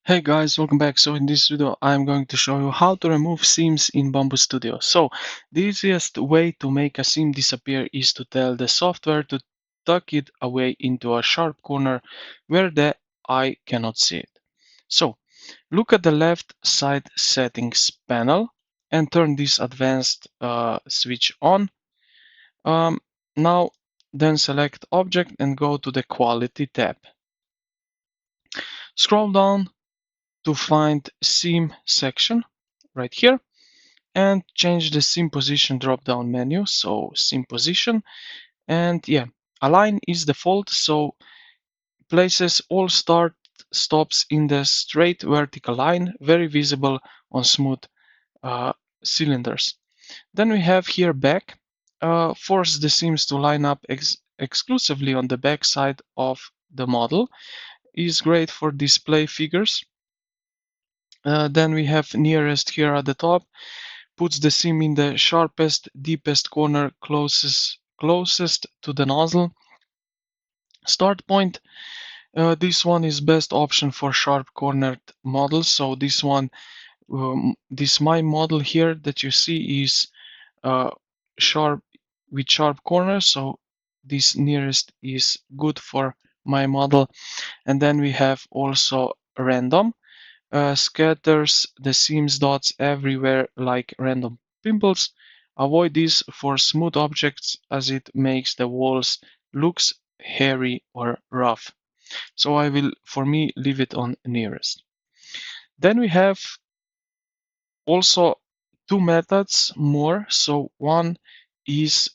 Hey guys, welcome back. So in this video, I'm going to show you how to remove seams in Bambu Studio. So the easiest way to make a seam disappear is to tell the software to tuck it away into a sharp corner where the eye cannot see it. So look at the left side settings panel and turn this advanced switch on. Um, Now then select object and go to the quality tab. Scroll down to find seam section right here and change the seam position drop down menu. So seam position, and yeah, align is default, so places all start stops in the straight vertical line, very visible on smooth uh, cylinders. Then we have here back, force the seams to line up exclusively on the back side of the model, is great for display figures. Then we have nearest here at the top, puts the seam in the sharpest, deepest corner closest to the nozzle. Start point, this one is best option for sharp cornered models. So this my model here that you see is sharp with sharp corners. So this nearest is good for my model. And then we have also random. Scatters the seams dots everywhere like random pimples. Avoid this for smooth objects as it makes the walls looks hairy or rough. So I will, for me, leave it on nearest. Then we have also two methods more. So one is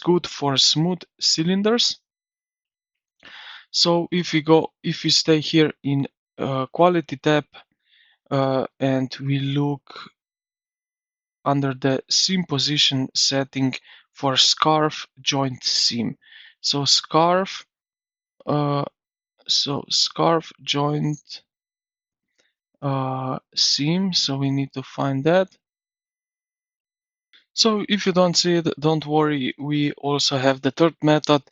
good for smooth cylinders. So if we stay here in quality tab and we look under the seam position setting for scarf joint seam. So uh, scarf joint seam. So we need to find that. So if you don't see it, don't worry. We also have the third method,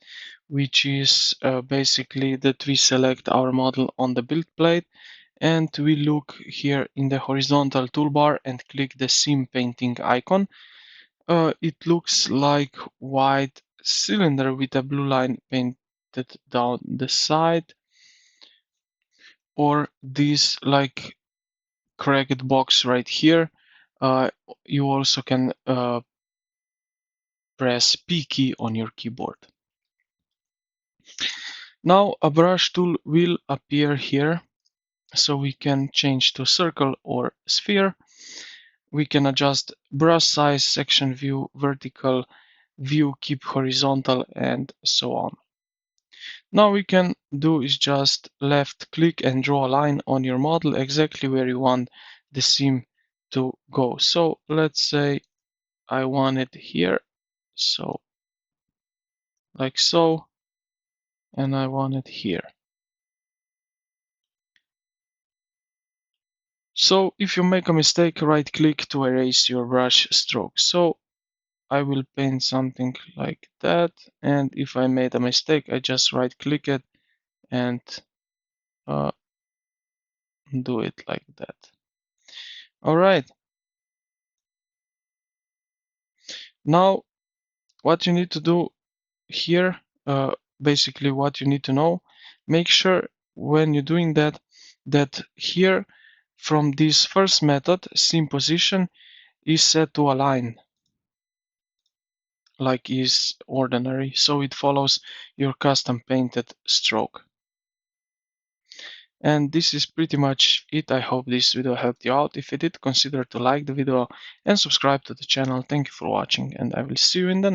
which is basically that we select our model on the build plate and we look here in the horizontal toolbar and click the seam painting icon. It looks like white cylinder with a blue line painted down the side, or this like cracked box right here. Uh, you also can press P key on your keyboard. Now a brush tool will appear here, so we can change to circle or sphere. We can adjust brush size, section view, vertical view, keep horizontal, and so on. Now we can do is just left click and draw a line on your model exactly where you want the seam to go. So let's say I want it here, so like so, and I want it here. So if you make a mistake, right click to erase your brush stroke. So I will paint something like that, and if I made a mistake, I just right click it and uh, do it like that. All right. Now what you need to do here, basically what you need to know, make sure when you're doing that, that here from this first method, seam position is set to align like is ordinary, so it follows your custom painted stroke. And this is pretty much it. I hope this video helped you out. If it did, consider to like the video and subscribe to the channel. Thank you for watching, and I will see you in the next